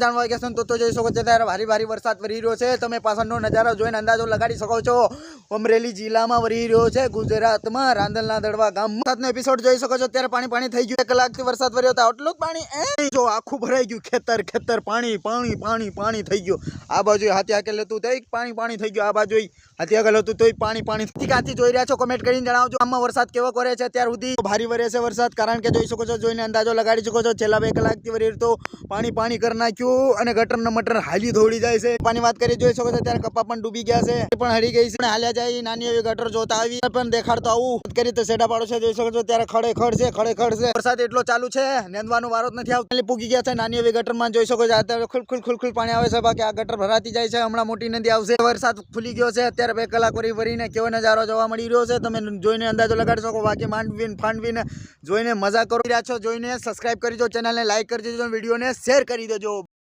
જાણવા ગયા છો તો જોઈ શકો છો ત્યારે ભારે ભારે વરસાદ વરી રહ્યો છે। તમે પાછળનો નજારો જોઈને અંદાજો લગાડી શકો છો। અમરેલી જિલ્લામાં વરી રહ્યો છે ગુજરાતમાં રાંદલના દડવા ગામમાં। વરસાદનો એપિસોડ જોઈ શકો છો ત્યારે પાણી પાણી થઈ ગયું। 1 કલાકથી વરસાદ વર્યો હતો આટલું જ પાણી જો આખું ભરાઈ ગયું। ખેતર પાણી પાણી પાણી પાણી થઈ ગયું। આ બાજુ હાથી આગળ હતું તોય પાણી પાણી થઈ ગયું। આ બાજુ હાથી આગળ હતું તોય પાણી પાણી। ક્યાંથી જોઈ રહ્યા છો કમેન્ટ કરીને જણાવજો। આમાં વરસાદ કેવો કરે છે અત્યાર સુધી ભારે વરે છે વરસાદ, કારણ કે જોઈ શકો છો જોઈને અંદાજો લગાડી શકો છો। છેલ્લા 2 કલાકથી વરી તો પાણી પાણી કરી નાખ્યું અને ગટરના મટર હાલી દોડી જાય છે। પાણી વાત કરી જોઈ શકો છો ત્યારે કપા પણ ડૂબી ગયા છે, પણ હળી ગઈ છે। હાલ્યા જાય નાની એવી ગટર જોતા આવી પણ દેખાડતો આવું કરી તો સેડા પાડો છે। જોઈ શકો છો ત્યારે ખડે છે વરસાદ એટલો ચાલુ છે નેંદવાનો વારો જ નથી આવતો। પૂગી ગયા છે નાની એવી ગટરમાં જોઈ શકો છો અત્યારે ખુલ પાણી આવે છે, બાકી આ ગટર ભરાતી જાય છે। હમણાં મોટી નદી આવશે। વરસાદ ખુલી ગયો છે અત્યારે 2 કલાક વરીને કેવો નજારો જોવા મળી રહ્યો છે તમે જોઈને અંદાજો લગાડી શકો। બાકી માંડવીને ફાંડવીને જોઈને મજા કરી રહ્યા છો, જોઈને સબસ્ક્રાઇબ કરી દો, ચેનલને લાઈક કરી દેજો, વિડીયોને શેર કરી દેજો।